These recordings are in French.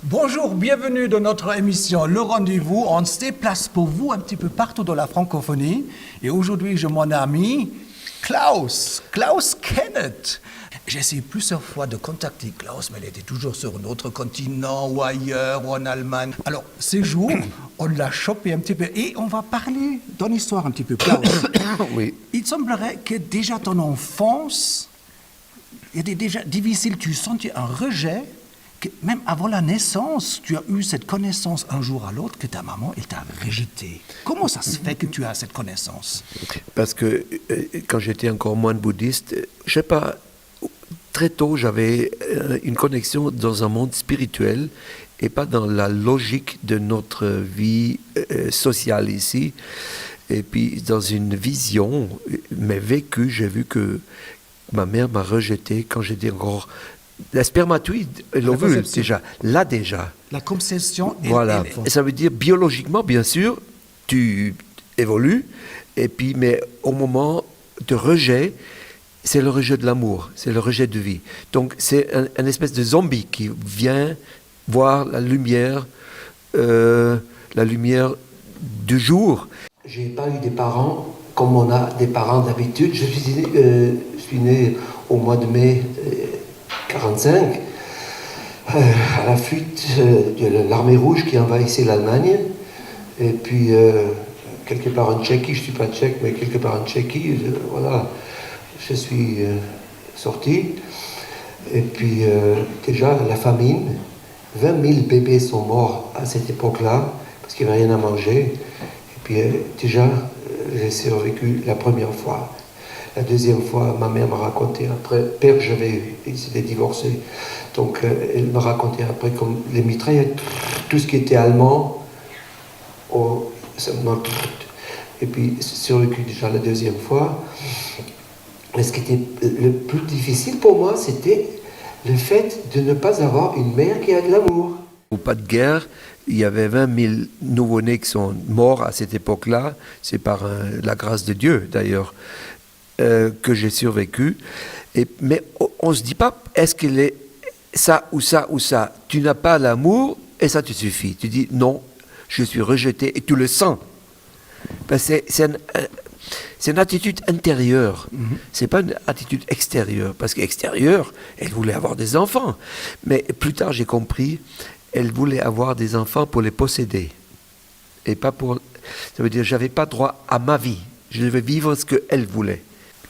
Bonjour, bienvenue dans notre émission Le Rendez-vous. On se déplace pour vous un petit peu partout dans la francophonie. Et aujourd'hui, j'ai mon ami Klaus Kenneth. J'ai essayé plusieurs fois de contacter Klaus, mais il était toujours sur un autre continent ou ailleurs ou en Allemagne. Alors, ces jours, on l'a chopé un petit peu et on va parler d'une histoire un petit peu, Klaus. Oui. Il semblerait que déjà ton enfance, il était déjà difficile, tu sentais un rejet. Même avant la naissance, tu as eu cette connaissance un jour à l'autre que ta maman, elle t'a rejeté. Comment ça se fait que tu as cette connaissance? Parce que quand j'étais encore moine bouddhiste, je sais pas, très tôt j'avais une connexion dans un monde spirituel et pas dans la logique de notre vie sociale ici. Et puis dans une vision, mais vécue, j'ai vu que ma mère m'a rejeté quand j'étais encore... La spermatoïde, l'ovule, déjà. La conception. Voilà. Et ça veut dire, biologiquement, bien sûr, tu évolues, et puis, mais au moment de rejet, c'est le rejet de l'amour, c'est le rejet de vie. Donc, c'est un espèce de zombie qui vient voir la lumière du jour. J'ai pas eu des parents comme on a des parents d'habitude. Je suis né au mois de mai 1945, à la fuite de l'armée rouge qui envahissait l'Allemagne. Et puis, quelque part en Tchéquie, je ne suis pas tchèque, mais quelque part en Tchéquie, voilà, je suis sorti. Et puis, déjà, la famine, 20 000 bébés sont morts à cette époque-là, parce qu'il n'y avait rien à manger. Et puis, déjà, j'ai survécu la première fois. La deuxième fois, ma mère m'a raconté après, père j'avais eu, il s'était divorcé, donc elle m'a raconté après comme les mitraillettes, tout ce qui était allemand, et puis survécu déjà la deuxième fois. Mais ce qui était le plus difficile pour moi, c'était le fait de ne pas avoir une mère qui a de l'amour. Au pas de guerre, il y avait 20 000 nouveau-nés qui sont morts à cette époque-là, c'est par la grâce de Dieu d'ailleurs. Que j'ai survécu. Mais on ne se dit pas, est-ce qu'il est ça ou ça ou ça? Tu n'as pas l'amour et ça te suffit. Tu dis, non, je suis rejeté et tu le sens. Parce que c'est une attitude intérieure. C'est pas une attitude extérieure. Parce qu'extérieure, elle voulait avoir des enfants. Mais plus tard, j'ai compris, elle voulait avoir des enfants pour les posséder. Et pas pour... Ça veut dire, j'avais pas droit à ma vie. Je devais vivre ce qu'elle voulait.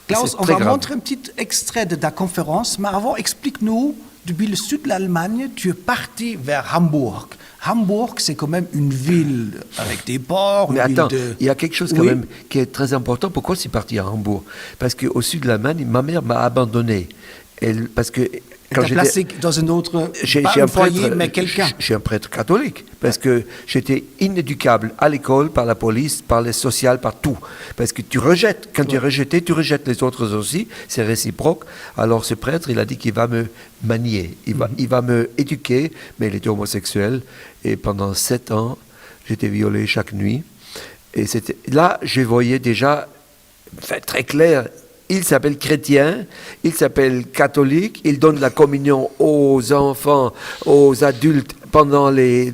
Klaus, on va montrer un petit extrait de ta conférence, mais avant, explique-nous, depuis le sud de l'Allemagne, tu es parti vers Hambourg. Hambourg, c'est quand même une ville avec des ports. Mais attends, il y a quelque chose quand même qui est très important. Pourquoi je suis parti à Hambourg? Parce qu'au sud de l'Allemagne, ma mère m'a abandonné. Parce que quand j'étais placé dans un autre, pas un foyer, mais quelqu'un. Je suis un prêtre catholique, parce que j'étais inéducable à l'école, par la police, par les sociales, par tout. Parce que tu rejettes, quand tu es rejeté, tu rejettes les autres aussi, c'est réciproque. Alors ce prêtre, il a dit qu'il va me manier, il va me éduquer, mais il était homosexuel, et pendant 7 ans, j'étais violé chaque nuit. Et là, je voyais déjà, très clair, il s'appelle chrétien, il s'appelle catholique, il donne la communion aux enfants, aux adultes pendant les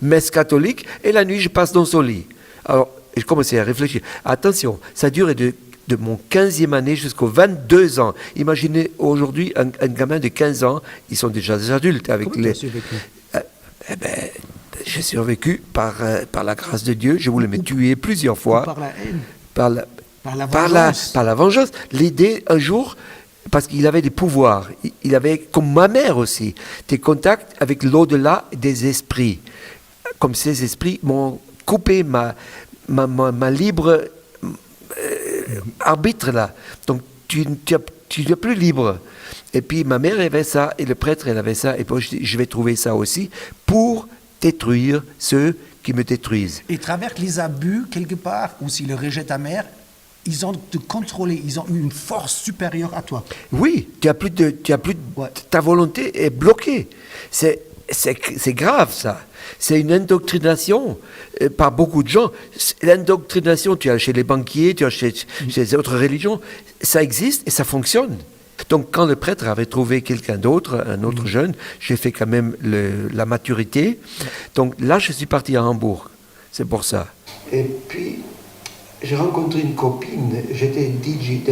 messes catholiques, et la nuit, je passe dans son lit. Alors, je commençais à réfléchir. Attention, ça dure de mon 15e année jusqu'aux 22 ans. Imaginez aujourd'hui un gamin de 15 ans, ils sont déjà des adultes. Avec les... J'ai survécu par la grâce de Dieu. Je voulais me tuer plusieurs fois. Par la haine. Par la vengeance. L'idée, un jour, parce qu'il avait des pouvoirs, il avait, comme ma mère aussi, des contacts avec l'au-delà des esprits. Comme ces esprits m'ont coupé ma libre arbitre là. Donc, tu n'es plus libre. Et puis, ma mère avait ça, et le prêtre, elle avait ça, et puis je vais trouver ça aussi, pour détruire ceux qui me détruisent. Et travers les abus, quelque part, ou s'ils le rejettent ta mère, ils ont te contrôlé, ils ont eu une force supérieure à toi. Oui, ta volonté est bloquée. C'est grave ça. C'est une indoctrination par beaucoup de gens. L'indoctrination, tu as chez les banquiers, tu as chez les autres religions, ça existe et ça fonctionne. Donc quand le prêtre avait trouvé quelqu'un d'autre, un autre jeune, j'ai fait quand même la maturité. Donc là, je suis parti à Hambourg. C'est pour ça. Et puis, j'ai rencontré une copine, j'étais DJ,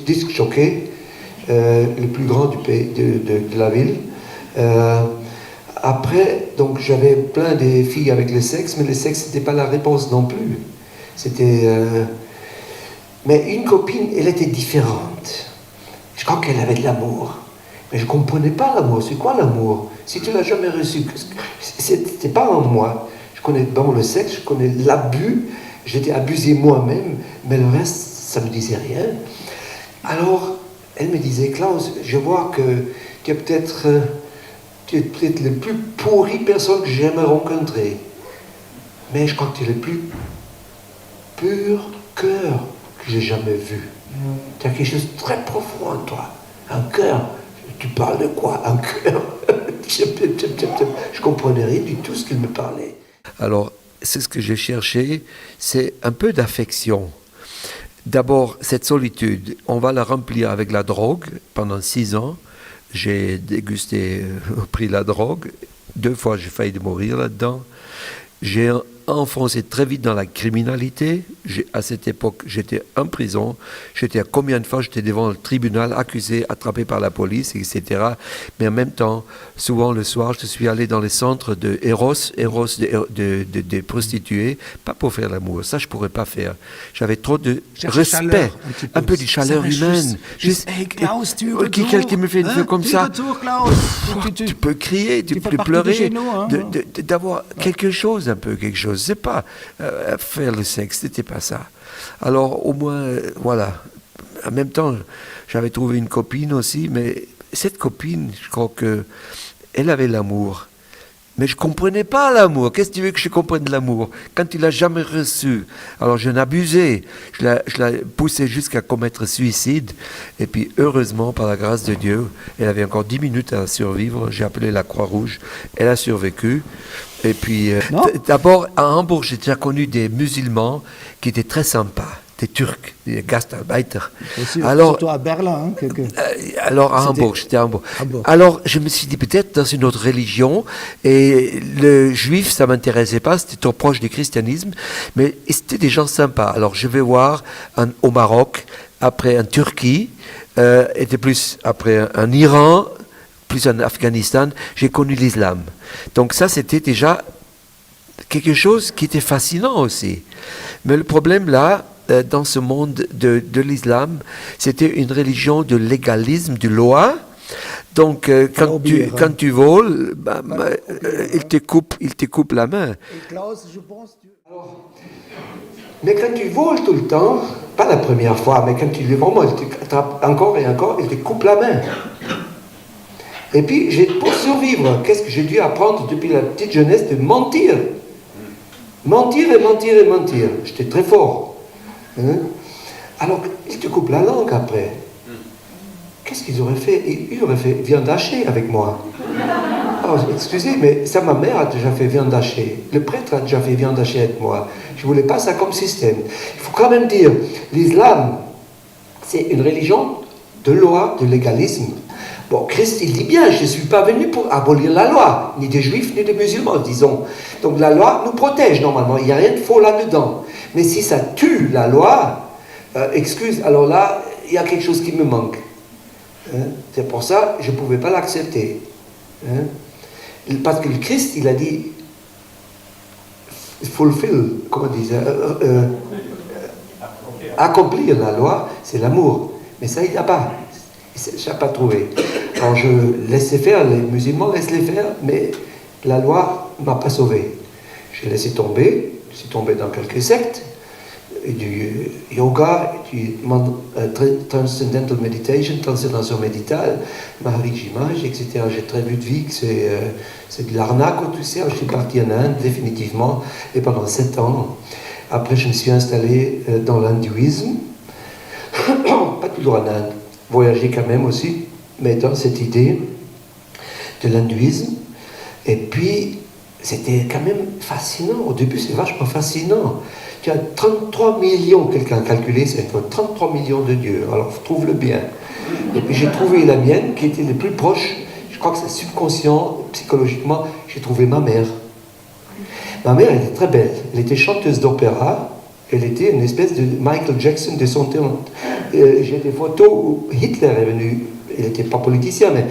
disc jockey, le plus grand du pays, de la ville. Après, donc j'avais plein de filles avec le sexe, mais le sexe n'était pas la réponse non plus. C'était... Mais une copine, elle était différente. Je crois qu'elle avait de l'amour. Mais je ne comprenais pas l'amour. C'est quoi l'amour? Si tu ne l'as jamais reçu, c'était pas en moi. Je connais bon le sexe, je connais l'abus. J'étais abusé moi-même, mais le reste, ça ne me disait rien. Alors, elle me disait, Klaus, je vois que tu es peut-être le plus pourri personne que j'ai jamais rencontré. Mais je crois que tu es le plus pur cœur que j'ai jamais vu. Tu as quelque chose de très profond en toi. Un cœur. Tu parles de quoi? Un cœur. Je comprenais rien du tout ce qu'il me parlait. Alors, c'est ce que j'ai cherché, c'est un peu d'affection. D'abord, cette solitude, on va la remplir avec la drogue. Pendant 6 ans, j'ai dégusté, pris la drogue. 2 fois, j'ai failli mourir là-dedans. J'ai enfoncé très vite dans la criminalité. À cette époque, j'étais en prison. J'étais à combien de fois, j'étais devant le tribunal, accusé, attrapé par la police, etc. Mais en même temps, souvent le soir, je suis allé dans les centres de Eros de prostituées, pas pour faire l'amour. Ça, je ne pourrais pas faire. J'avais trop de respect, un peu de chaleur humaine. Juste, hey Klaus, tu es retour. Quelqu'un me fait une feu comme tu es ça. retour, Klaus. Tu peux crier, tu peux pleurer, d'avoir quelque chose, un peu quelque chose. C'est pas faire le sexe, c'était pas ça. Alors au moins, voilà. En même temps, j'avais trouvé une copine aussi, mais cette copine, je crois que elle avait l'amour. Mais je comprenais pas l'amour. Qu'est-ce que tu veux que je comprenne l'amour quand tu l'as jamais reçu? Alors je l'abusais. Je la poussais jusqu'à commettre suicide. Et puis heureusement, par la grâce de Dieu, elle avait encore 10 minutes à survivre. J'ai appelé la Croix-Rouge. Elle a survécu. Et puis, d'abord, à Hambourg, j'ai déjà connu des musulmans qui étaient très sympas. Des Turcs, des Gastarbeiter. Alors, surtout à Berlin. Alors à Hambourg, j'étais à Hambourg. Alors je me suis dit peut-être dans une autre religion, et le juif ça m'intéressait pas, c'était trop proche du christianisme, mais c'était des gens sympas. Alors je vais voir au Maroc, après en Turquie, et plus après en Iran, plus en Afghanistan, j'ai connu l'islam. Donc ça c'était déjà quelque chose qui était fascinant aussi. Mais le problème là, dans ce monde de l'islam, c'était une religion de légalisme, de loi. Donc, quand tu voles, il te coupe la main. Et Klaus, je pense... Mais quand tu voles tout le temps, pas la première fois, mais quand tu le vraiment, il te attrape encore et encore, il te coupe la main. Et puis, pour survivre, qu'est-ce que j'ai dû apprendre depuis la petite jeunesse? De mentir. Mentir et mentir et mentir. J'étais très fort. Alors, ils te coupent la langue après. Qu'est-ce qu'ils auraient fait? Ils auraient fait viande hachée avec moi. Alors, excusez, mais ça, ma mère a déjà fait viande hachée. Le prêtre a déjà fait viande hachée avec moi. Je ne voulais pas ça comme système. Il faut quand même dire, l'islam, c'est une religion de loi, de légalisme. Bon, Christ, il dit bien, je ne suis pas venu pour abolir la loi, ni des juifs, ni des musulmans, disons. Donc la loi nous protège normalement, il n'y a rien de faux là-dedans. Mais si ça tue la loi, excuse, alors là, il y a quelque chose qui me manque. C'est pour ça que je ne pouvais pas l'accepter. Parce que le Christ, il a dit, fulfill, comment on dit, accomplir la loi, c'est l'amour. Mais ça, il n'y a pas. Je n'ai pas trouvé. Alors je laissais faire, les musulmans laissent les faire, mais la loi ne m'a pas sauvé. J'ai laissé tomber, je suis tombé dans quelques sectes, du yoga, du transcendental meditation, transcendation méditale, Maharij Image, etc. J'ai très vite vu que c'est de l'arnaque ou tout ça. Je suis parti en Inde définitivement, et pendant 7 ans. Après, je me suis installé dans l'hindouisme, pas toujours en Inde. Voyager quand même aussi, mais dans cette idée de l'hindouisme. Et puis, c'était quand même fascinant. Au début, c'est vachement fascinant. qu'il y a 33 millions, quelqu'un a calculé, c'est 33 millions de dieux. Alors, trouve le bien. Et puis j'ai trouvé la mienne, qui était le plus proche. Je crois que c'est subconscient, psychologiquement, j'ai trouvé ma mère. Ma mère, elle était très belle. Elle était chanteuse d'opéra. Elle était une espèce de Michael Jackson de son temps. J'ai des photos où Hitler est venu. Elle n'était pas politicien, mais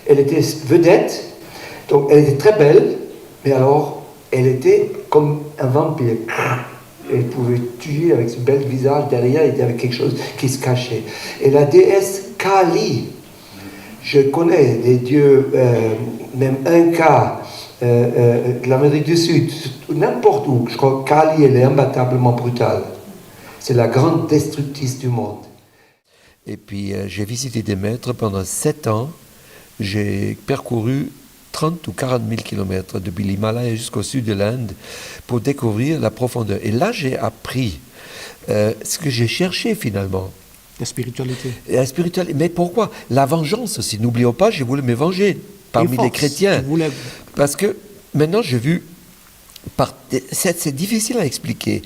elle était vedette. Donc elle était très belle, mais alors elle était comme un vampire. Elle pouvait tuer avec ce bel visage derrière, il y avait quelque chose qui se cachait. Et la déesse Kali, je connais des dieux, même un cas de l'Amérique du Sud, n'importe où, je crois que Kali, elle est imbattablement brutale. C'est la grande destructrice du monde. Et puis j'ai visité des maîtres pendant 7 ans. J'ai parcouru 30 ou 40 000 kilomètres depuis l'Himalaya jusqu'au sud de l'Inde pour découvrir la profondeur. Et là, j'ai appris ce que j'ai cherché finalement. La spiritualité. La spiritualité. Mais pourquoi? La vengeance aussi. N'oublions pas, j'ai voulu me venger parmi les chrétiens. Parce que maintenant, j'ai vu... C'est difficile à expliquer.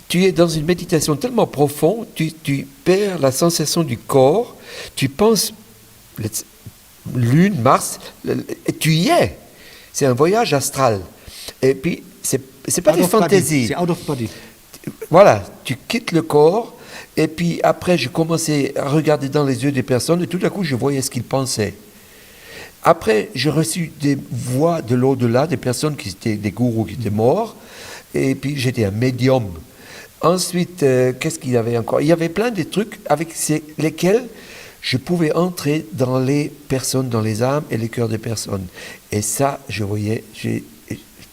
Tu es dans une méditation tellement profonde, tu perds la sensation du corps, tu penses... Lune, Mars, et tu y es. C'est un voyage astral. Et puis, c'est pas des fantaisies. C'est out of body. Voilà, tu quittes le corps, et puis après, j'ai commencé à regarder dans les yeux des personnes, et tout à coup, je voyais ce qu'ils pensaient. Après, j'ai reçu des voix de l'au-delà, des personnes qui étaient des gourous qui étaient morts, et puis j'étais un médium. Ensuite, qu'est-ce qu'il y avait encore? Il y avait plein de trucs avec lesquels je pouvais entrer dans les personnes, dans les âmes et les cœurs des personnes. Et ça, je voyais, je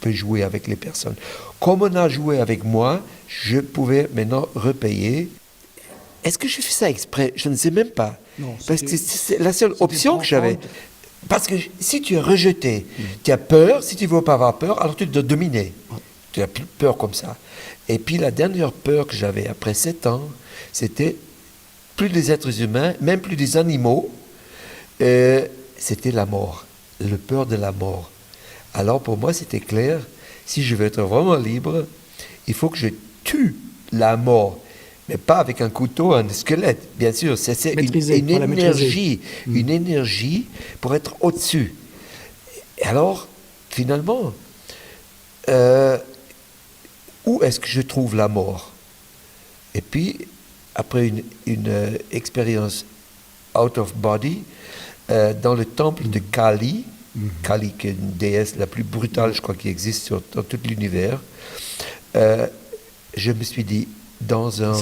peux jouer avec les personnes. Comme on a joué avec moi, je pouvais maintenant repayer. Est-ce que je fais ça exprès? Je ne sais même pas. Non, parce que c'est la seule option que j'avais. Parce que si tu es rejeté, tu as peur, si tu ne veux pas avoir peur, alors tu dois dominer. Tu as plus peur comme ça. Et puis la dernière peur que j'avais après 7 ans, c'était plus des êtres humains, même plus des animaux, c'était la mort, le peur de la mort. Alors pour moi, c'était clair, si je veux être vraiment libre, il faut que je tue la mort, mais pas avec un couteau, un squelette, bien sûr, c'est une énergie pour être au-dessus. Et alors, finalement, où est-ce que je trouve la mort? Et puis, après une expérience out of body, dans le temple de Kali, Kali qui est une déesse la plus brutale, je crois, qui existe dans tout l'univers, je me suis dit, dans un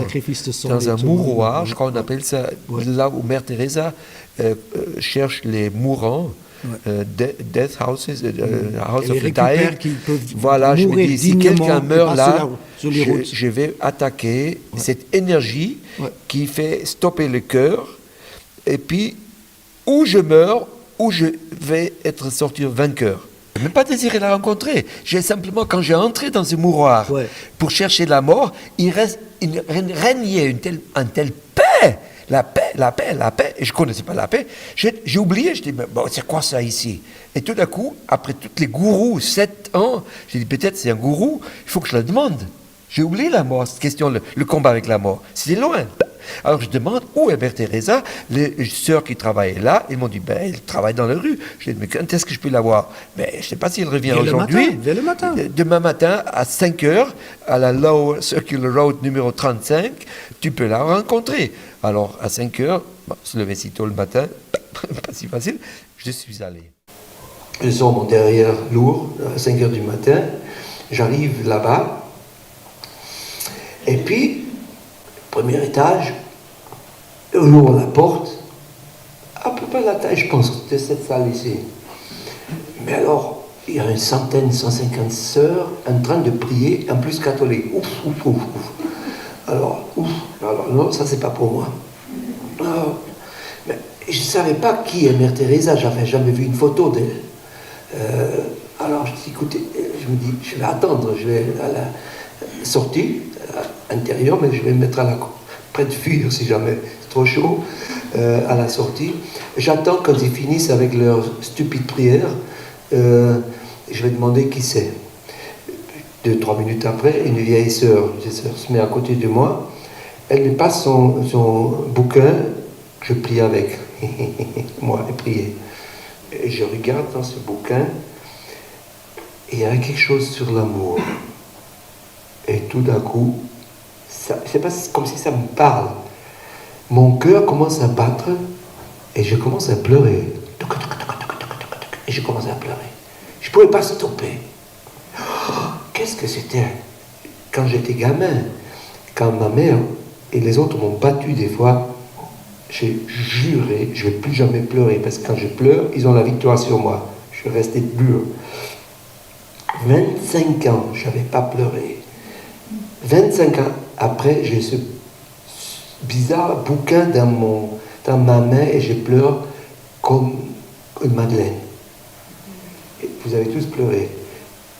mouroir, je crois qu'on appelle ça, là où Mère Teresa cherche les mourants, death houses, house of the dying. Voilà, je me dis, si quelqu'un meurt là, je vais attaquer cette énergie qui fait stopper le cœur, et puis, ou je meurs, ou je vais être sorti vainqueur. Je n'ai même pas désiré la rencontrer. J'ai simplement, quand j'ai entré dans ce mouroir pour chercher la mort, il régnait une telle paix. La paix. Et je ne connaissais pas la paix. J'ai oublié, je dis, bon, c'est quoi ça ici? Et tout d'un coup, après tous les gourous, 7 ans, j'ai dit, peut-être c'est un gourou, il faut que je la demande. J'ai oublié la mort, cette question, le combat avec la mort. C'était loin. Alors je demande, où est Mère Teresa? Les sœurs qui travaillaient là, ils m'ont dit, elle travaille dans la rue. Je dis, mais quand est-ce que je peux la voir? Mais je ne sais pas si elle revient aujourd'hui. Dès le matin. Demain matin, à 5 heures, à la Lower Circular Road numéro 35, tu peux la rencontrer. Alors, à 5 heures, se lever si tôt le matin, pas si facile, je suis allé. Je sors mon derrière lourd, à 5 heures du matin, j'arrive là-bas, et puis, premier étage, on ouvre la porte, à peu près la taille, je pense, de cette salle ici. Mais alors, il y a 150 sœurs en train de prier, en plus catholiques. Ouf. Alors, non, ça c'est pas pour moi. Mais je ne savais pas qui est Mère Teresa, j'avais jamais vu une photo d'elle. Alors je dis, écoutez, je me dis, je vais attendre, je vais à la sortie, à l'intérieur, mais je vais me mettre près de fuir si jamais c'est trop chaud, à la sortie. J'attends quand ils finissent avec leur stupide prière, je vais demander qui c'est. 2-3 minutes après, une vieille sœur se met à côté de moi. Elle me passe son bouquin que je plie avec. Moi, et plié. Et je regarde dans ce bouquin, et il y a quelque chose sur l'amour. Et tout d'un coup, c'est pas comme si ça me parle. Mon cœur commence à battre, et je commence à pleurer. Et je commence à pleurer. Je ne pouvais pas stopper. Qu'est-ce que c'était? Quand j'étais gamin, quand ma mère et les autres m'ont battu des fois, j'ai juré, je ne vais plus jamais pleurer, parce que quand je pleure, ils ont la victoire sur moi. Je suis resté dur. 25 ans, je n'avais pas pleuré. 25 ans après, j'ai ce bizarre bouquin dans ma main et je pleure comme une madeleine. Et vous avez tous pleuré.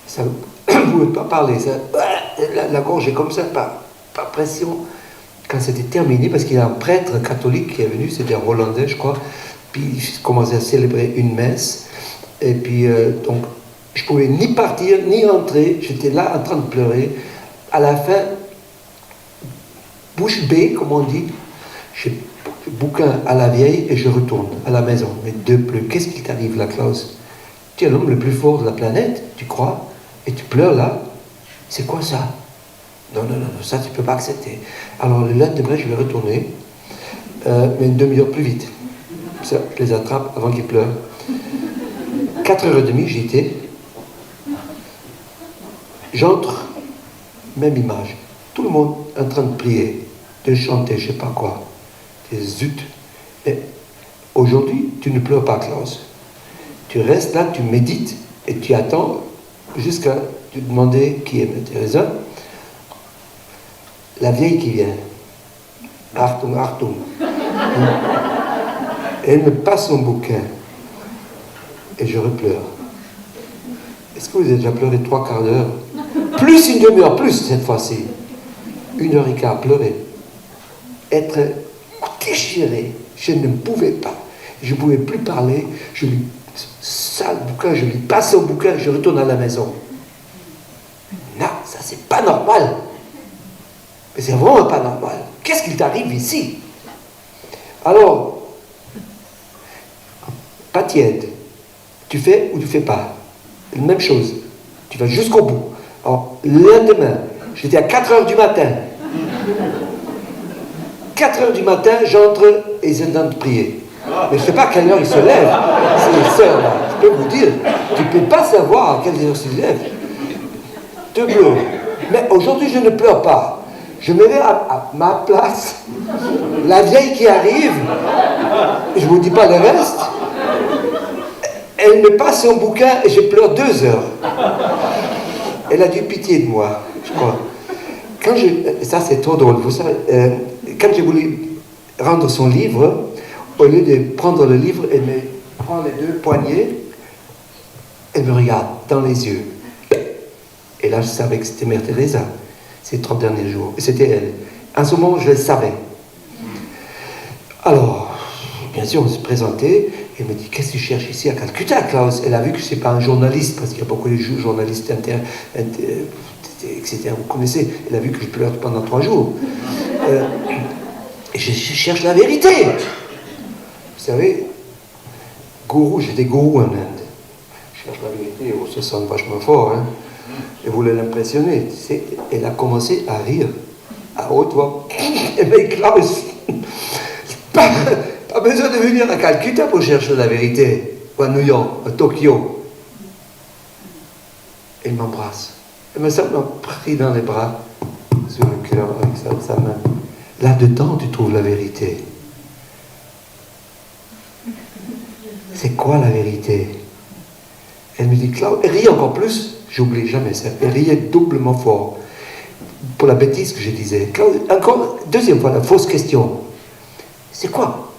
Ça, vous ne pouvez pas parler. Ça, la gorge est comme ça, par pression. Quand c'était terminé, parce qu'il y a un prêtre catholique qui est venu, c'était un Hollandais, je crois, puis il commençait à célébrer une messe. Et puis, donc, je ne pouvais ni partir, ni entrer. J'étais là en train de pleurer. À la fin, bouche bée, comme on dit, je bouquin à la vieille et je retourne à la maison. Mais de plus, qu'est-ce qui t'arrive là, Klaus? Tu es l'homme le plus fort de la planète, tu crois? Et tu pleures là? C'est quoi ça? Non, ça tu ne peux pas accepter. Alors le lendemain, je vais retourner, mais une demi-heure plus vite. Ça, je les attrape avant qu'ils pleurent. 4h30, j'y étais. J'entre, même image. Tout le monde en train de prier, de chanter, je ne sais pas quoi. Et zut. Mais aujourd'hui, tu ne pleures pas, Klaus. Tu restes là, tu médites et tu attends jusqu'à te demander qui est Mère Teresa. La vieille qui vient. Achtung, Achtung. Elle me passe son bouquin. Et je repleure. Est-ce que vous avez déjà pleuré 3 quarts d'heure? Plus une demi-heure, plus cette fois-ci. 1h15, pleurer. Être déchiré. Je ne pouvais pas. Je ne pouvais plus parler. Je lui sale bouquin, je lui passe son bouquin, je retourne à la maison. Non, ça c'est pas normal. Mais c'est vraiment pas normal. Qu'est-ce qui t'arrive ici? Alors, pas tiède. Tu fais ou tu fais pas. Même chose. Tu vas jusqu'au bout. Alors, le lendemain, j'étais à 4h du matin. 4h du matin, j'entre et ils sont en train de prier. Mais je ne sais pas à quelle heure ils se lèvent. C'est les sœurs là. Je peux vous dire, tu ne peux pas savoir à quelle heure ils se lèvent. Te pleure. Mais aujourd'hui, je ne pleure pas. Je me mets à ma place. La vieille qui arrive, je ne vous dis pas le reste, elle me passe son bouquin et je pleure 2 heures. Elle a eu pitié de moi, je crois. Ça c'est trop drôle, vous savez, quand j'ai voulu rendre son livre, au lieu de prendre le livre, elle me prend les 2 poignets, elle me regarde dans les yeux. Et là, je savais que c'était Mère Teresa, ces 30 derniers jours. Et c'était elle. En ce moment, je le savais. Alors, bien sûr, on se présentait. Elle me dit, qu'est-ce que tu cherches ici à Calcutta, Klaus? Elle a vu que je ne suis pas un journaliste, parce qu'il y a beaucoup de journalistes etc. Vous connaissez. Elle a vu que je pleure pendant 3 jours. Et je cherche la vérité. Vous savez, gourou, j'étais gourou en Inde. Je cherche la vérité, on se sent vachement fort, hein. Elle voulait l'impressionner. Elle a commencé à rire à haute voix. Et bien, Klaus, pas besoin de venir à Calcutta pour chercher la vérité, ou à New York, à Tokyo. Elle m'embrasse. Elle m'a simplement pris dans les bras, sur le cœur, avec sa main. Là-dedans, tu trouves la vérité. C'est quoi la vérité? Elle me dit, Klaus, elle rit encore plus. J'oublie jamais ça. Elle riait doublement fort pour la bêtise que je disais. Encore, deuxième fois, la fausse question. C'est quoi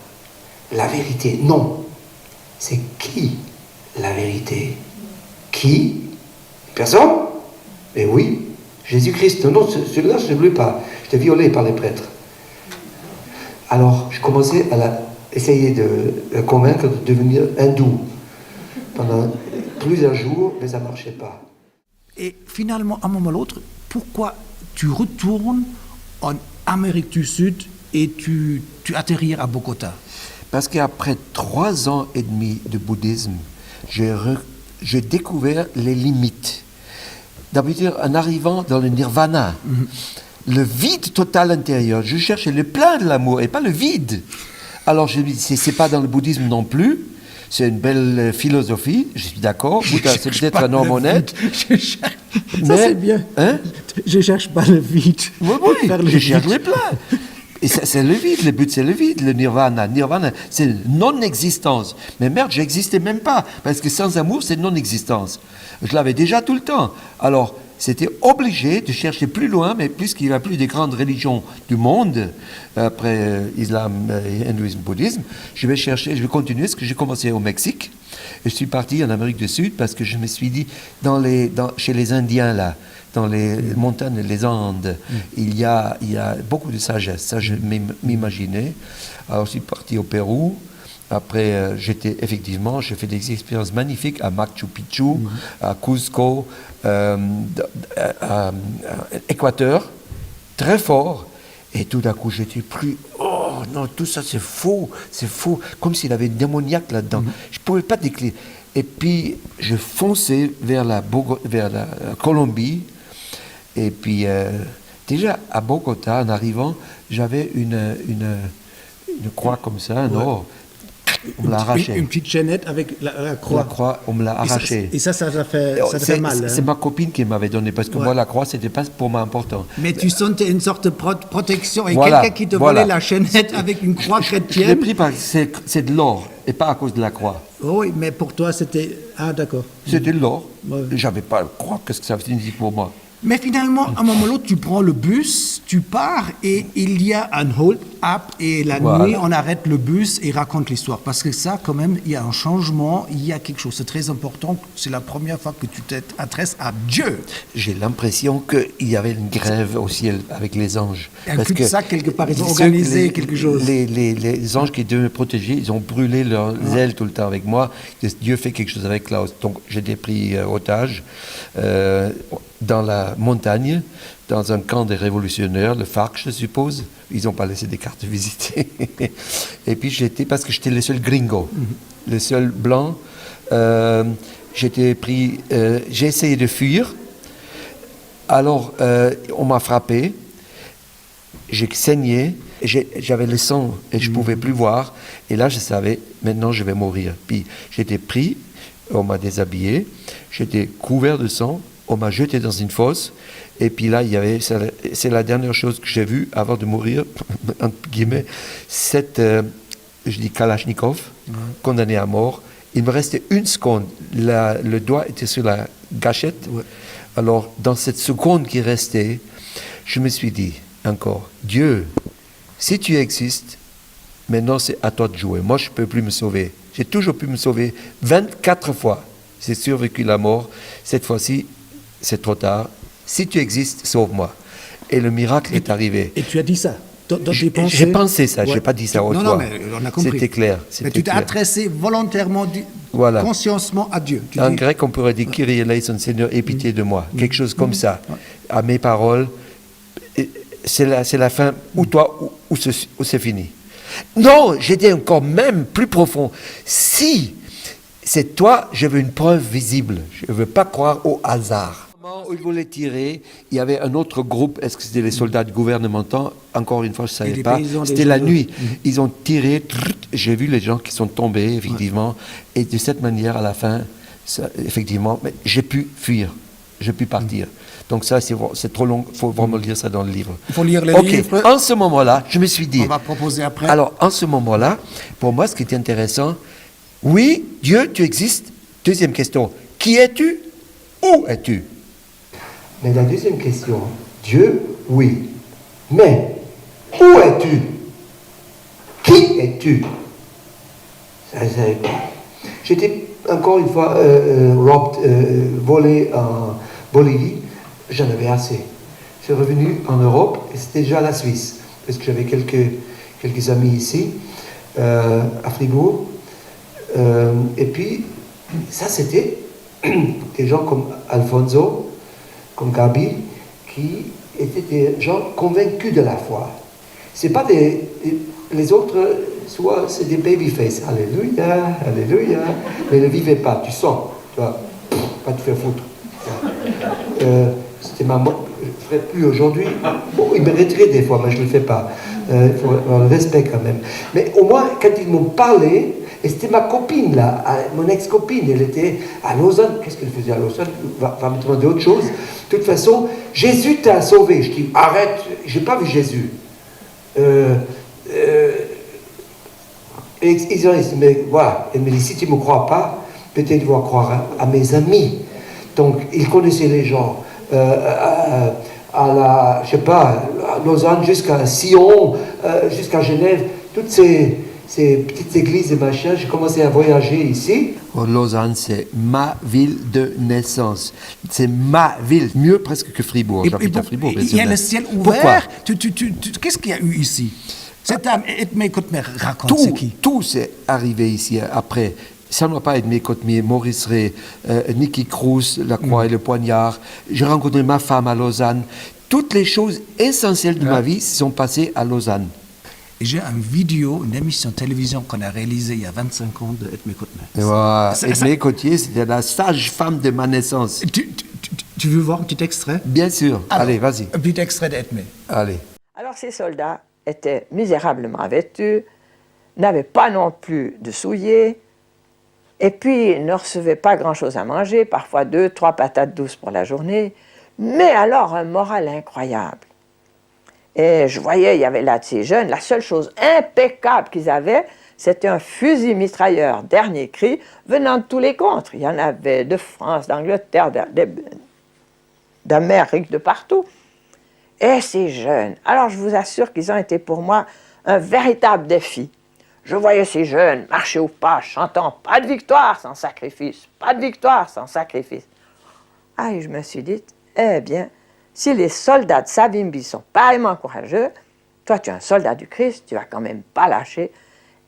la vérité? Non. C'est qui la vérité? Qui? Personne? Mais oui, Jésus-Christ. Non, celui-là, je ne voulais pas. J'étais violé par les prêtres. Alors, je commençais à essayer de la convaincre de devenir hindou pendant plusieurs jours, mais ça ne marchait pas. Et finalement, à un moment ou l'autre, pourquoi tu retournes en Amérique du Sud et tu atterris à Bogota? Parce qu'après 3 ans et demi de bouddhisme, j'ai découvert les limites. D'habitude, en arrivant dans le nirvana, le vide total intérieur, je cherchais le plein de l'amour et pas le vide. Alors, je me dis, c'est pas dans le bouddhisme non plus. C'est une belle philosophie, je suis d'accord. Bouddha, c'est peut-être un homme honnête. Ça, c'est bien. Hein? Je cherche pas le vide. Oui, je cherche le plein. Et c'est le vide, le but c'est le vide, le nirvana. Nirvana, c'est non-existence. Mais merde, j'existais même pas, parce que sans amour, c'est non-existence. Je l'avais déjà tout le temps. Alors, c'était obligé de chercher plus loin, mais puisqu'il n'y a plus des grandes religions du monde, après islam, hindouisme, bouddhisme, je vais continuer ce que j'ai commencé au Mexique. Et je suis parti en Amérique du Sud parce que je me suis dit, chez les Indiens là, dans les montagnes, les Andes, il y a beaucoup de sagesse. Ça, je m'imaginais. Alors, je suis parti au Pérou. Après, j'ai fait des expériences magnifiques à Machu Picchu, à Cusco, à Équateur, très fort. Et tout d'un coup, j'étais plus... Oh non, tout ça, c'est faux. Comme s'il y avait une démoniaque là-dedans. Je ne pouvais pas décliner. Et puis, je fonçais vers la Colombie. Et puis, déjà, à Bogota, en arrivant, j'avais une croix comme ça, un or. On me l'a arraché. Une petite chaînette avec la croix. La croix, on me l'a arraché. Et ça fait mal. C'est ma copine qui m'avait donné, parce que moi, la croix, c'était pas pour moi important. Mais tu sentais une sorte de protection. Et quelqu'un qui te volait la chaînette avec une croix chrétienne. Je l'ai pris parce que c'est de l'or, et pas à cause de la croix. Oui, mais pour toi, c'était... Ah, d'accord. C'était de l'or. Ouais. J'avais pas la croix, qu'est-ce que ça signifie pour moi? Mais finalement, à un moment ou l'autre, tu prends le bus, tu pars et il y a un hold-up et la nuit, on arrête le bus et raconte l'histoire. Parce que ça, quand même, il y a un changement, il y a quelque chose. C'est très important. C'est la première fois que tu t'adresses à Dieu. J'ai l'impression qu'il y avait une grève au ciel avec les anges. Parce que ça, quelque part, ils ont organisé quelque chose. Les anges qui devaient me protéger, ils ont brûlé leurs ailes tout le temps avec moi. Dieu fait quelque chose avec Klaus. Donc, j'étais pris otage. Dans la montagne, dans un camp des révolutionnaires, le FARC, je suppose. Ils n'ont pas laissé des cartes de visite. Et puis parce que j'étais le seul gringo, le seul blanc. J'étais pris, j'ai essayé de fuir. Alors, on m'a frappé. J'ai saigné. J'avais le sang et je ne pouvais plus voir. Et là, je savais, maintenant, je vais mourir. Puis, j'étais pris, on m'a déshabillé. J'étais couvert de sang. On m'a jeté dans une fosse, et puis là, c'est la dernière chose que j'ai vue avant de mourir, entre guillemets, je dis Kalachnikov, condamné à mort. Il me restait 1 seconde, le doigt était sur la gâchette. Alors, dans cette seconde qui restait, je me suis dit encore, Dieu, si tu existes, maintenant c'est à toi de jouer. Moi, je ne peux plus me sauver. J'ai toujours pu me sauver 24 fois. J'ai survécu la mort. Cette fois-ci, c'est trop tard. Si tu existes, sauve-moi. Et le miracle est arrivé. Et tu as dit ça dans tes pensées? J'ai pensé ça, je n'ai pas dit ça haute voix. Non, mais on a compris. C'était clair. Mais tu t'es adressé volontairement, consciencement à Dieu. En grec, on pourrait dire Kyrie eleison, Seigneur, aie pitié de moi. Quelque chose comme ça. À mes paroles, c'est la fin, ou toi, ou c'est fini. Non, j'étais encore même plus profond. Si c'est toi, je veux une preuve visible. Je ne veux pas croire au hasard. Où ils voulaient tirer, il y avait un autre groupe. Est-ce que c'était les soldats gouvernementaux? Encore une fois, je ne savais pas. C'était la nuit. Ils ont tiré. J'ai vu les gens qui sont tombés, effectivement. Et de cette manière, à la fin, effectivement, j'ai pu fuir. J'ai pu partir. Donc ça, c'est trop long. Il faut vraiment lire ça dans le livre. Il faut lire le livre. En ce moment-là, je me suis dit... On va proposer après. Alors, en ce moment-là, pour moi, ce qui était intéressant... Oui, Dieu, tu existes. Deuxième question, qui es-tu? Où es-tu? Mais la deuxième question, Dieu, oui. Mais où es-tu? Qui es-tu? Ça, je ne savais pas. J'étais encore une fois volé en Bolivie. J'en avais assez. Je suis revenu en Europe et c'était déjà la Suisse. Parce que j'avais quelques amis ici, à Fribourg. Et puis, ça c'était des gens comme Alfonso, comme Gabi, qui étaient des gens convaincus de la foi. C'est pas les autres, soit c'est des babyface, alléluia, alléluia, mais ne vivaient pas, tu sens, tu vois, pas te faire foutre. C'était je ne le ferai plus aujourd'hui. Bon, il mériterait des fois, mais je ne le fais pas. Il faut avoir le respect quand même. Mais au moins, quand ils m'ont parlé, et c'était ma copine là, mon ex-copine, elle était à Lausanne. Qu'est-ce qu'elle faisait à Lausanne? Va me demander autre chose. De toute façon, Jésus t'a sauvé. Je dis, arrête, je n'ai pas vu Jésus. Et ils ont dit, mais voilà, elle me dit, si tu ne me crois pas, peut-être tu vas croire à mes amis. Donc, ils connaissaient les gens. À Lausanne jusqu'à Sion, jusqu'à Genève, toutes ces petites églises et machins, j'ai commencé à voyager ici. Lausanne, c'est ma ville de naissance. C'est ma ville, mieux presque que Fribourg. J'habite à Fribourg. Il y a le ciel ouvert. Qu'est-ce qu'il y a eu ici? Cette âme, Edmé Cotmer, raconte, c'est qui? Tout s'est arrivé ici après. Ça ne va pas être Edmé Cotmer, Maurice Ray, Nicky Cruz, La Croix et le Poignard. J'ai rencontré ma femme à Lausanne. Toutes les choses essentielles de ma vie se sont passées à Lausanne. Et j'ai une vidéo, une émission de télévision qu'on a réalisée il y a 25 ans de Edmé Cotmer. Voilà. Edmé Cotmer, c'était la sage-femme de ma naissance. Tu veux voir un petit extrait? Bien sûr. Alors, allez, vas-y. Un petit extrait d'Edmé. Allez. Alors ces soldats étaient misérablement vêtus, n'avaient pas non plus de souliers, et puis ne recevaient pas grand-chose à manger, parfois 2-3 patates douces pour la journée, mais alors un moral incroyable. Et je voyais, il y avait là de ces jeunes, la seule chose impeccable qu'ils avaient, c'était un fusil mitrailleur dernier cri venant de tous les contres. Il y en avait de France, d'Angleterre, d'Amérique, de partout. Et ces jeunes, alors je vous assure qu'ils ont été pour moi un véritable défi. Je voyais ces jeunes marcher au pas, chantant « Pas de victoire sans sacrifice, pas de victoire sans sacrifice ». Ah, et je me suis dit, eh bien, si les soldats de Savimbi sont pareillement courageux, toi tu es un soldat du Christ, tu vas quand même pas lâcher.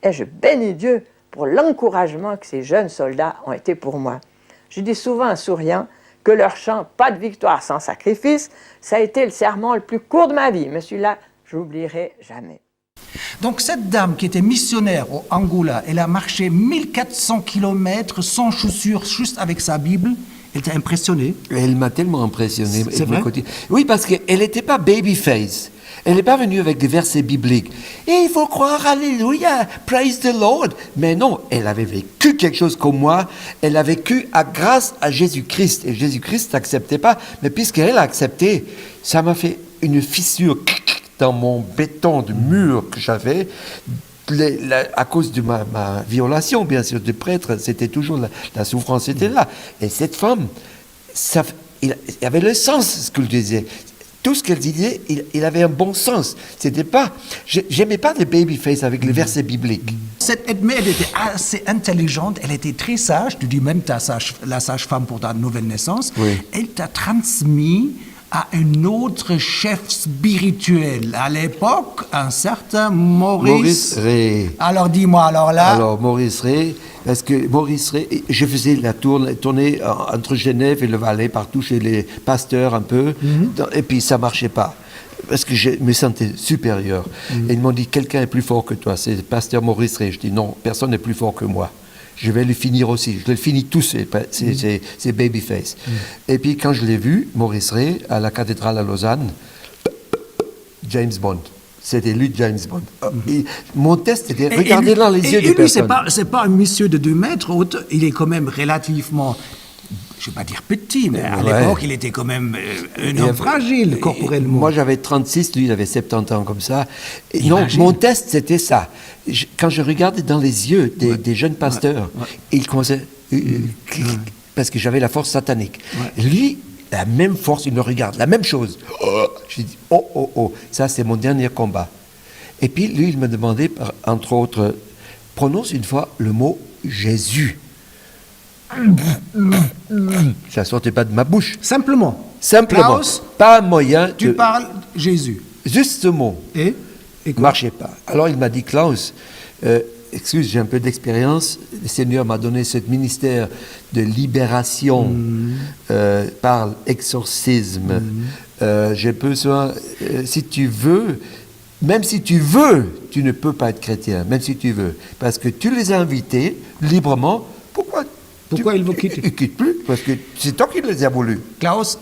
Et je bénis Dieu pour l'encouragement que ces jeunes soldats ont été pour moi. Je dis souvent en souriant que leur chant « Pas de victoire sans sacrifice », ça a été le sermon le plus court de ma vie. Mais celui-là, je n'oublierai jamais. Donc cette dame qui était missionnaire au Angola, elle a marché 1400 km sans chaussures, juste avec sa Bible. Elle t'a impressionné? Elle m'a tellement impressionné. C'est vrai? Oui, parce qu'elle n'était pas babyface. Elle n'est pas venue avec des versets bibliques. Et il faut croire, alléluia, praise the Lord. Mais non, elle avait vécu quelque chose comme moi. Elle a vécu grâce à Jésus-Christ. Et Jésus-Christ n'acceptait pas. Mais puisqu'elle a accepté, ça m'a fait une fissure dans mon béton de mur que j'avais. À cause de ma violation, bien sûr, de prêtre, c'était toujours la souffrance était là. Et cette femme, il avait le sens, ce qu'elle disait. Tout ce qu'elle disait, il avait un bon sens. C'était pas, j'aimais pas les babyface avec les versets bibliques. Cette Edmé, elle était assez intelligente, elle était très sage. Tu dis même la sage-femme pour ta nouvelle naissance. Oui. Elle t'a transmis à un autre chef spirituel. À l'époque, un certain Maurice Ray. Alors dis-moi, alors là... Alors Maurice Ray, parce que Maurice Ray, je faisais la tournée entre Genève et le Valais, partout chez les pasteurs un peu, et puis ça marchait pas. Parce que je me sentais supérieur. Et ils m'ont dit, quelqu'un est plus fort que toi, c'est le pasteur Maurice Ray. Je dis, non, personne n'est plus fort que moi. Je vais le finir aussi. Je le finis tous, ces babyface. Et puis, quand je l'ai vu, Maurice Ray, à la cathédrale à Lausanne, James Bond. C'était lui, James Bond. Mon test était regarder dans les yeux des personnes. C'est pas un monsieur de 2 mètres, il est quand même relativement... Je ne vais pas dire petit, mais à l'époque, il était quand même un homme fragile, corporellement. Moi, j'avais 36, lui, il avait 70 ans, comme ça. Et non, mon test, c'était ça. Quand je regardais dans les yeux des jeunes pasteurs, ils commençaient... parce que j'avais la force satanique. Lui, la même force, il me regarde, la même chose. Je dis, ça, c'est mon dernier combat. Et puis, lui, il me demandait, entre autres, prononce une fois le mot Jésus. Ça sortait pas de ma bouche. Simplement. Klaus, pas moyen. Tu parles Jésus. Juste ce mot. Et marchait pas. Alors il m'a dit, Klaus, excuse, j'ai un peu d'expérience. Le Seigneur m'a donné ce ministère de libération par exorcisme. J'ai besoin, si tu veux, même si tu veux, tu ne peux pas être chrétien, même si tu veux. Parce que tu les as invités librement. Pourquoi ils vous quittent? Ils ne quittent plus, parce que c'est toi qui les as voulu. Klaus,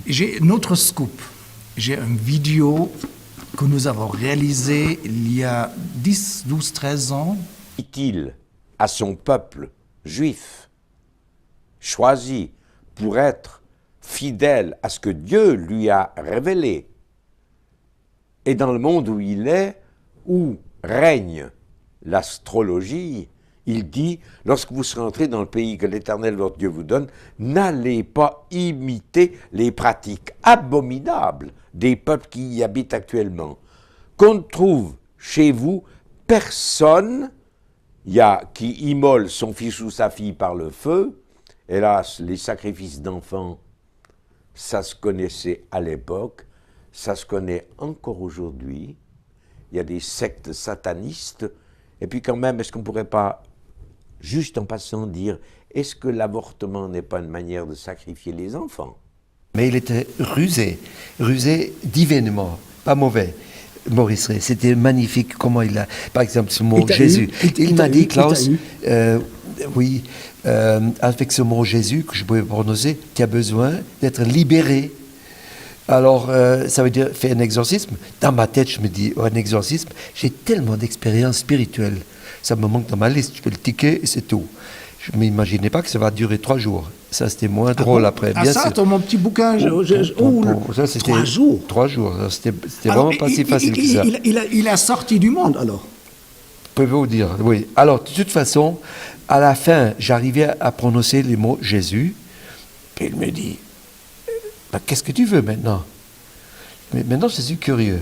j'ai une autre scoop. J'ai une vidéo que nous avons réalisée il y a 10, 12, 13 ans. Dit-il à son peuple juif, choisi pour être fidèle à ce que Dieu lui a révélé, et dans le monde où il est, où règne l'astrologie, il dit, lorsque vous serez entrés dans le pays que l'Éternel votre Dieu vous donne, n'allez pas imiter les pratiques abominables des peuples qui y habitent actuellement. Qu'on ne trouve chez vous personne qui immole son fils ou sa fille par le feu. Hélas, les sacrifices d'enfants, ça se connaissait à l'époque, ça se connaît encore aujourd'hui. Il y a des sectes satanistes. Et puis quand même, est-ce qu'on ne pourrait pas, juste en passant, dire, est-ce que l'avortement n'est pas une manière de sacrifier les enfants? Mais il était rusé divinement, pas mauvais. Maurice Rey, c'était magnifique comment il a, par exemple, ce mot Jésus. Il m'a dit, Klaus, avec ce mot Jésus que je pouvais prononcer, tu as besoin d'être libéré. Alors, ça veut dire faire un exorcisme. Dans ma tête, je me dis, un exorcisme, j'ai tellement d'expérience spirituelle. Ça me manque dans ma liste, je fais le ticket et c'est tout. Je ne m'imaginais pas que ça va durer 3 jours. Ça, c'était moins drôle après. Ah, ça, dans mon petit bouquin, ça, c'était 3 jours. 3 jours, c'était vraiment pas si facile que ça. Il a sorti du monde, alors. Je peux vous dire, oui. Alors, de toute façon, à la fin, j'arrivais à prononcer les mots Jésus. Puis il me dit, qu'est-ce que tu veux maintenant? Mais maintenant, je suis curieux.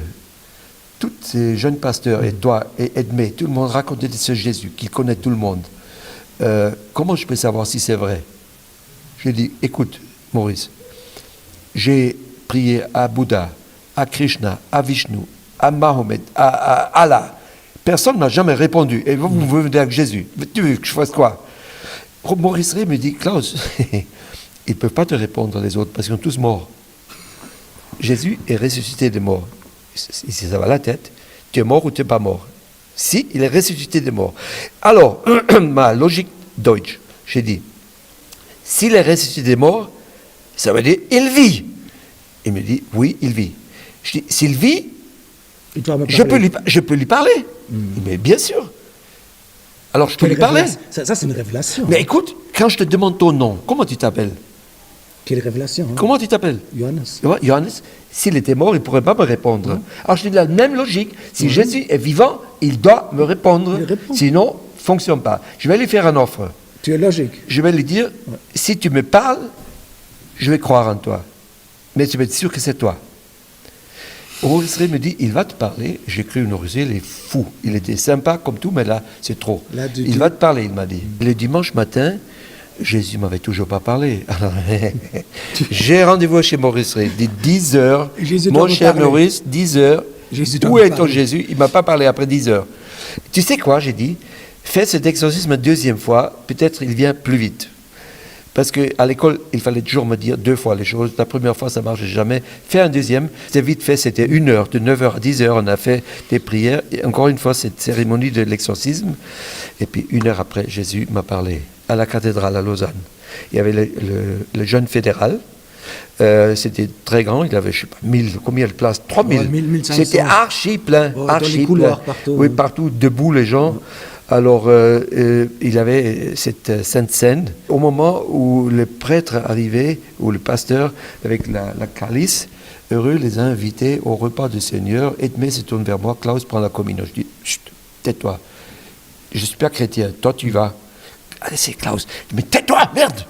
Tous ces jeunes pasteurs, et toi, et Edmé, tout le monde racontait de ce Jésus, qu'il connaît tout le monde. Comment je peux savoir si c'est vrai? Je lui ai dit, écoute, Maurice, j'ai prié à Bouddha, à Krishna, à Vishnu, à Mahomet, à Allah. Personne ne m'a jamais répondu. Et vous venez avec Jésus. Tu veux que je fasse quoi? Maurice Rey me dit, Klaus, ils ne peuvent pas te répondre les autres parce qu'ils sont tous morts. Jésus est ressuscité des morts. Si ça va la tête, tu es mort ou tu n'es pas mort. Si, il est ressuscité des morts. Alors, ma logique deutsche, j'ai dit, s'il est ressuscité des morts, ça veut dire il vit. Il me dit, oui, il vit. Je dis, s'il vit, je peux lui parler. Mais bien sûr. Alors, je peux lui parler. Ça, c'est une révélation. Mais écoute, quand je te demande ton nom, comment tu t'appelles? Quelle révélation, hein? Comment tu t'appelles? Johannes. Johannes, s'il était mort, il ne pourrait pas me répondre. Alors je dis la même logique. Si Jésus est vivant, il doit me répondre. Sinon, ça ne fonctionne pas. Je vais lui faire une offre. Tu es logique. Je vais lui dire, si tu me parles, je vais croire en toi. Mais tu vas être sûr que c'est toi. Maurice Rey me dit, il va te parler. J'ai cru, Maurice Rey, il est fou. Il était sympa comme tout, mais là, c'est trop. Il va te parler, il m'a dit. Le dimanche matin, Jésus m'avait toujours pas parlé. Alors, j'ai rendez-vous chez Maurice Rey, dit 10 heures. Mon cher Maurice, 10 heures. Où est ton Jésus? Il m'a pas parlé après 10 heures. Tu sais quoi, j'ai dit, fais cet exorcisme une deuxième fois, peut-être il vient plus vite. Parce qu'à l'école, il fallait toujours me dire 2 fois les choses. La première fois, ça ne marchait jamais. Fais un deuxième. C'était vite fait, c'était 1 heure. De 9h à 10h, on a fait des prières. Et encore une fois, cette cérémonie de l'exorcisme. Et puis 1 heure après, Jésus m'a parlé à la cathédrale à Lausanne. Il y avait le jeune fédéral. C'était très grand. Il avait, je ne sais pas, 1000, combien de places? 3000. 1500. C'était archi plein. Archi dans les couloirs, partout. Oui, partout, debout les gens. Alors, il avait cette sainte scène. Au moment où le prêtre arrivait, ou le pasteur, avec la calice, heureux les a invités au repas du Seigneur. Edmé se tourne vers moi, Klaus prend la communion. Je dis, chut, tais-toi. Je ne suis pas chrétien, toi tu vas. Allez, c'est Klaus. Je dis, mais tais-toi, merde!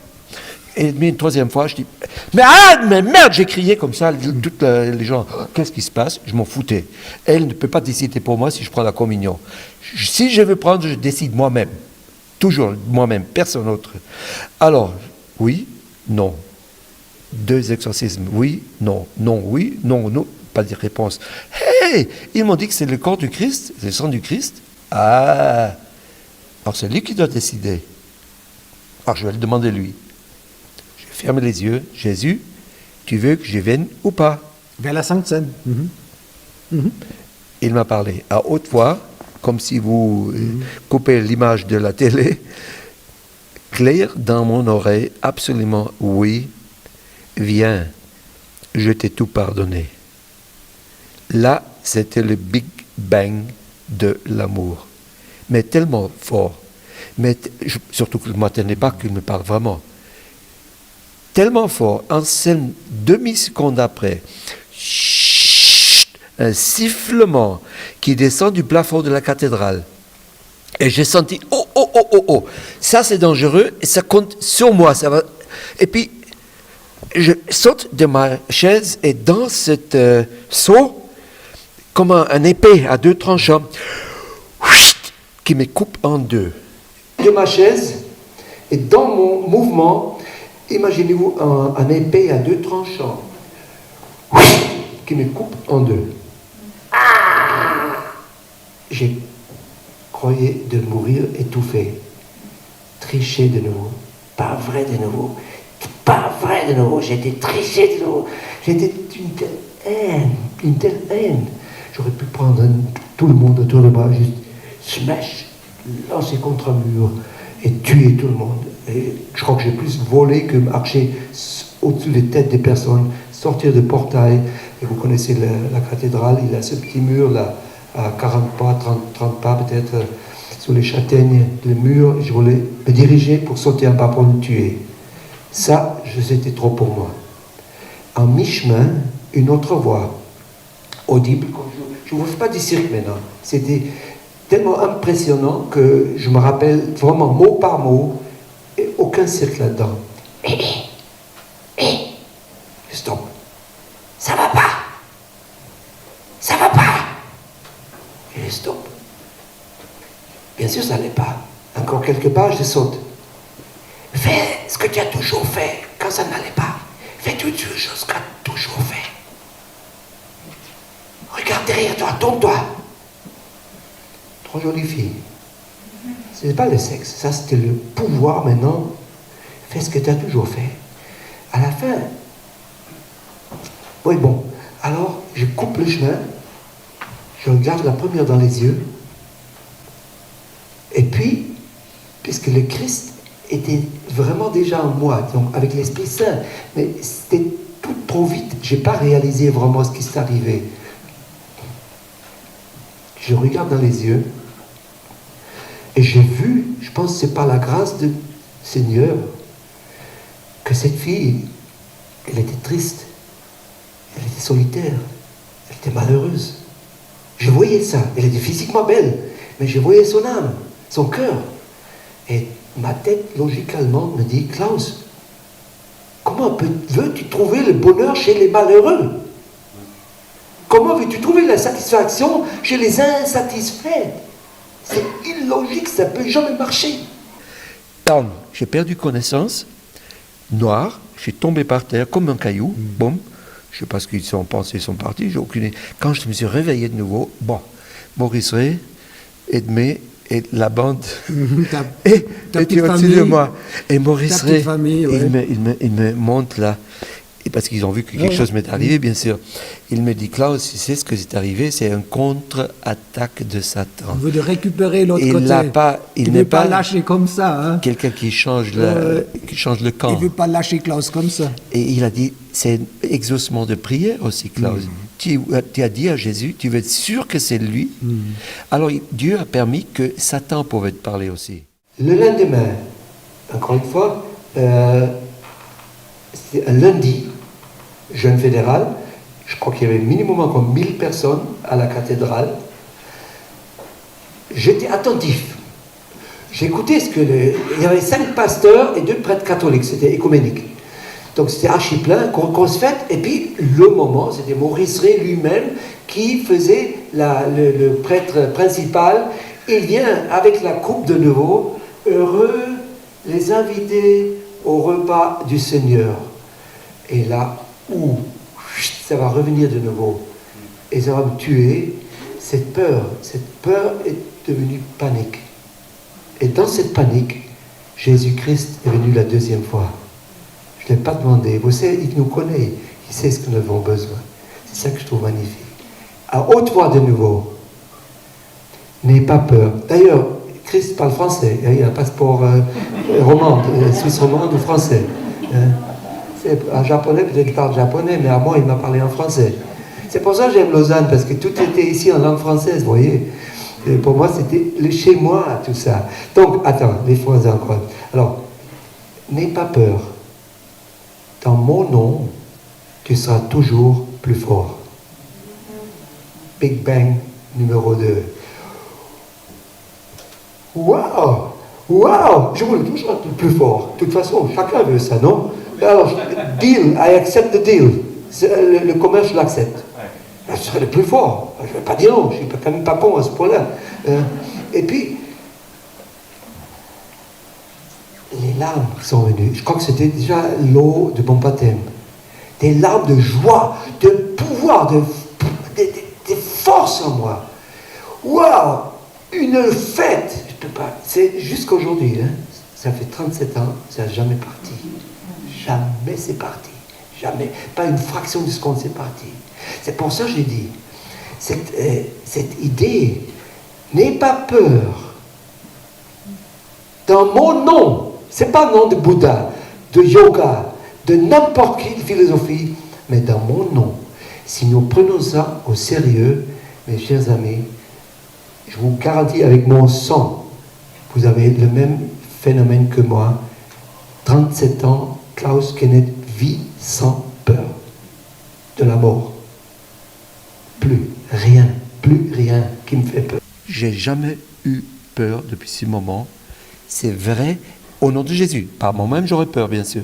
Et Edmé, une 3e fois, je dis, mais arrête, mais merde! J'ai crié comme ça, tous les gens, qu'est-ce qui se passe? Je m'en foutais. Elle ne peut pas décider pour moi si je prends la communion. Si je veux prendre, je décide moi-même. Toujours moi-même, personne d'autre. Alors, oui, non. 2 exorcismes, oui, non, non, oui, non, non. Pas de réponse. Hey! Ils m'ont dit que c'est le corps du Christ, le sang du Christ. Ah! Alors c'est lui qui doit décider. Alors je vais le demander lui. Je ferme les yeux. Jésus, tu veux que je vienne ou pas? Vers la Sainte Seine. Il m'a parlé à haute voix, comme si vous coupez l'image de la télé, clair dans mon oreille, absolument oui, viens, je t'ai tout pardonné. Là, c'était le Big Bang de l'amour. Mais tellement fort, surtout que je ne m'attendais pas qu'il me parle vraiment. Tellement fort, en scène, demi-seconde après, un sifflement qui descend du plafond de la cathédrale. Et j'ai senti, oh, ça c'est dangereux, et ça compte sur moi, ça va. Et puis, je saute de ma chaise, et dans cet saut, comme un épée à 2 tranchants, qui me coupe en 2. De ma chaise, et dans mon mouvement, imaginez-vous un épée à 2 tranchants, qui me coupe en 2. J'ai croyé de mourir étouffé. Triché de nouveau. Pas vrai de nouveau. Pas vrai de nouveau. J'ai été triché de nouveau. J'étais une telle haine. J'aurais pu prendre tout le monde autour de moi, juste smash, lancer contre un mur et tuer tout le monde. Et je crois que j'ai plus volé que marché au-dessus des têtes des personnes, sortir du portail. Et vous connaissez la cathédrale, il a ce petit mur là, à 40 pas, 30 pas peut-être, sous les châtaignes, le mur. Et je voulais me diriger pour sauter un pas pour le tuer. Ça, c'était trop pour moi. En mi-chemin, une autre voix, audible. Je ne vous fais pas du cirque maintenant. C'était tellement impressionnant que je me rappelle vraiment mot par mot, et aucun cirque là-dedans. Stop. Ça va pas. Ça va pas. Et stop. Bien sûr, ça n'allait pas. Encore quelques pas, je saute. Fais ce que tu as toujours fait quand ça n'allait pas. Fais toutes les choses que tu as toujours fait. Regarde derrière toi, tourne-toi. 3 jolies filles. Ce n'est pas le sexe, ça c'était le pouvoir maintenant. Fais ce que tu as toujours fait. À la fin, oui bon, alors je coupe le chemin, je regarde la première dans les yeux, et puis, puisque le Christ était vraiment déjà en moi, donc avec l'Esprit Saint, mais c'était tout trop vite, je n'ai pas réalisé vraiment ce qui s'est arrivé. Je regarde dans les yeux, et j'ai vu, je pense que c'est par la grâce du Seigneur, que cette fille, elle était triste, elle était solitaire, elle était malheureuse. Je voyais ça, elle était physiquement belle, mais je voyais son âme, son cœur. Et ma tête, logiquement, me dit, Klaus, comment veux-tu trouver le bonheur chez les malheureux? Comment veux-tu trouver la satisfaction chez les insatisfaits? C'est illogique, ça ne peut jamais marcher. Bam, j'ai perdu connaissance, noir, j'ai tombé par terre comme un caillou, boum, je ne sais pas ce qu'ils sont pensés, ils sont partis, j'ai aucune idée. Quand je me suis réveillé de nouveau, bon, Maurice Ray, Edmé et la bande étaient au-dessus de moi. Et Maurice Ray, il me montre là, et parce qu'ils ont vu que quelque chose m'est arrivé, bien sûr. Il me dit, Klaus, tu sais ce que c'est arrivé, c'est une contre-attaque de Satan. On veut de récupérer l'autre côté. Il n'est pas lâché comme ça. Hein. Quelqu'un qui change le camp. Il ne veut pas lâcher Klaus comme ça. Et il a dit, c'est un exaucement de prière aussi, Klaus. Tu as dit à Jésus, tu veux être sûr que c'est lui. Alors Dieu a permis que Satan pouvait te parler aussi. Le lendemain, encore une fois, c'était un lundi, jeûne fédéral. Je crois qu'il y avait minimum encore 1000 personnes à la cathédrale. J'étais attentif. J'écoutais il y avait 5 pasteurs et 2 prêtres catholiques. C'était écuménique. Donc c'était archi plein, qu'on se fête. Et puis le moment, c'était Maurice Ray lui-même qui faisait le prêtre principal. Il vient avec la coupe de nouveau. Heureux les invités au repas du Seigneur. Et là, ça va revenir de nouveau. Et ça va me tuer. Cette peur est devenue panique. Et dans cette panique, Jésus-Christ est venu la deuxième fois. Je ne l'ai pas demandé. Vous savez, il nous connaît. Il sait ce que nous avons besoin. C'est ça que je trouve magnifique. À haute voix de nouveau. N'ayez pas peur. D'ailleurs, Christ parle français. Il a un passeport romand, suisse romande ou français. En japonais, peut-être qu'il parle japonais, mais à moi, il m'a parlé en français. C'est pour ça que j'aime Lausanne, parce que tout était ici en langue française, vous voyez. Et pour moi, c'était chez moi, tout ça. Donc, attends, les phrases encore. Alors, n'aie pas peur. Dans mon nom, tu seras toujours plus fort. Big Bang numéro 2. Waouh! Waouh! Je voulais toujours être plus fort. De toute façon, chacun veut ça, non? Alors, deal, I accept the deal. Le commerce, je l'accepte. Je serai le plus fort. Je ne vais pas dire non, je ne suis quand même pas con à ce point-là. Et puis, les larmes sont venues. Je crois que c'était déjà l'eau de mon baptême. Des larmes de joie, de pouvoir, de force en moi. Waouh! Une fête! Je peux pas. C'est jusqu'à aujourd'hui. Hein? Ça fait 37 ans, ça n'a jamais parti. Jamais c'est parti. Jamais. Pas une fraction de seconde, c'est parti. C'est pour ça que j'ai dit, cette idée, n'aie pas peur. Dans mon nom, c'est pas le nom de Bouddha, de yoga, de n'importe quelle philosophie, mais dans mon nom. Si nous prenons ça au sérieux, mes chers amis, je vous garantis avec mon sang, vous avez le même phénomène que moi. 37 ans, Klaus Kenneth vit sans peur de la mort. Plus rien qui me fait peur. J'ai jamais eu peur depuis ce moment. C'est vrai, au nom de Jésus. Par moi-même, j'aurais peur, bien sûr.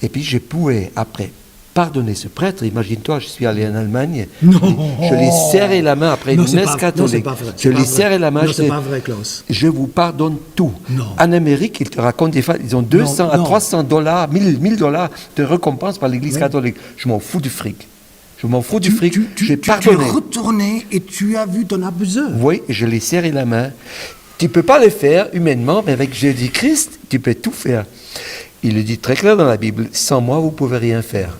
Et puis, je pouvais, après, pardonner ce prêtre. Imagine-toi, je suis allé en Allemagne. Non. Je lui ai serré la main après une messe catholique. Je lui ai serré la main. Non, c'est pas vrai, Klaus. Je vous pardonne tout. Non. En Amérique, ils te racontent des fois, ils ont 200 à 300 dollars, 1000 dollars de récompense par l'Église catholique. Je m'en fous du fric. Je m'en fous du fric. J'ai pardonné. Tu es retourné et tu as vu ton abuseur. Oui, je lui ai serré la main. Tu ne peux pas le faire humainement, mais avec Jésus-Christ, tu peux tout faire. Il le dit très clair dans la Bible, sans moi, vous ne pouvez rien faire.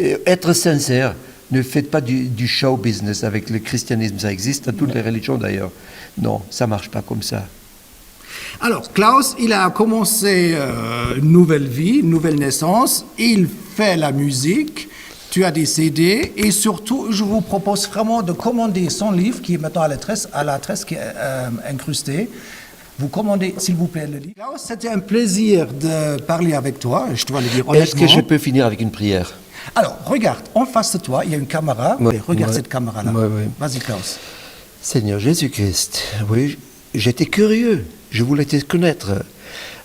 Et être sincère, ne faites pas du show business avec le christianisme, ça existe dans toutes les religions d'ailleurs. Non, ça ne marche pas comme ça. Alors, Klaus, il a commencé une nouvelle vie, une nouvelle naissance. Il fait la musique. Tu as des CD. Et surtout, je vous propose vraiment de commander son livre qui est maintenant à l'adresse qui est incrustée. Vous commandez, s'il vous plaît, le livre. Klaus, c'était un plaisir de parler avec toi. Je dois le dire honnêtement. Est-ce que je peux finir avec une prière? Alors, regarde, en face de toi, il y a une caméra. Ouais, regarde ouais. cette caméra-là. Ouais, ouais. Vas-y, Klaus. Seigneur Jésus-Christ, oui, j'étais curieux, je voulais te connaître.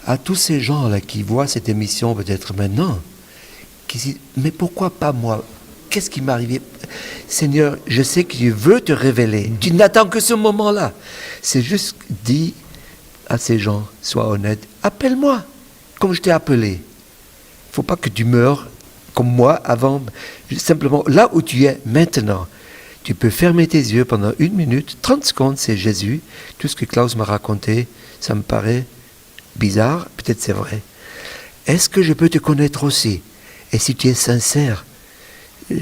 À tous ces gens-là qui voient cette émission peut-être maintenant, qui disent, mais pourquoi pas moi? Qu'est-ce qui m'est arrivé? Seigneur, je sais que tu veux te révéler. Tu n'attends que ce moment-là. C'est juste dis à ces gens, sois honnête, appelle-moi, comme je t'ai appelé. Il ne faut pas que tu meurs comme moi avant. Simplement, là où tu es maintenant, tu peux fermer tes yeux pendant 1 minute, 30 secondes, c'est Jésus. Tout ce que Klaus m'a raconté, ça me paraît bizarre, peut-être c'est vrai. Est-ce que je peux te connaître aussi? Et si tu es sincère,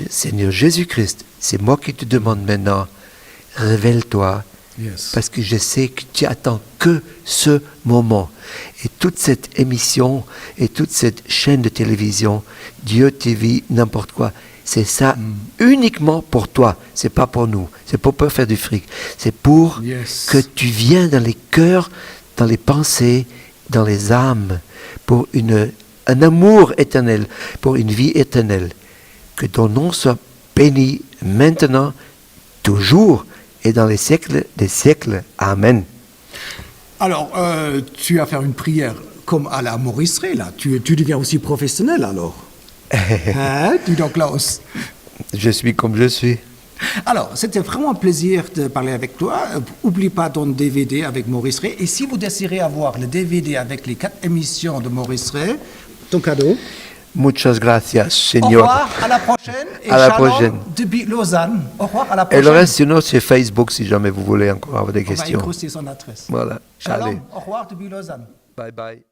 Seigneur Jésus-Christ, c'est moi qui te demande maintenant, révèle-toi, parce que je sais que tu attends que ce moment. Et toute cette émission et toute cette chaîne de télévision, Dieu TV, n'importe quoi, c'est ça uniquement pour toi. C'est pas pour nous. C'est pas pour faire du fric. C'est pour que tu viennes dans les cœurs, dans les pensées, dans les âmes, pour un amour éternel, pour une vie éternelle. Que ton nom soit béni maintenant, toujours, et dans les siècles des siècles. Amen. Alors, tu vas faire une prière comme à la Maurice Ray, là. Tu deviens aussi professionnel, alors. Hein, dis donc, Klaus. Je suis comme je suis. Alors, c'était vraiment un plaisir de parler avec toi. Oublie pas ton DVD avec Maurice Ray. Et si vous désirez avoir le DVD avec les 4 émissions de Maurice Ray, ton cadeau. Muchas gracias, Au Señor. revoir, à la prochaine. Et À la shalom prochaine. depuis Lausanne. Au revoir, à la Et prochaine. le reste, sinon, c'est Facebook si jamais vous voulez encore avoir des On va questions. incruster son adresse. Voilà. Shalom, Allez. au revoir depuis Lausanne. Bye bye.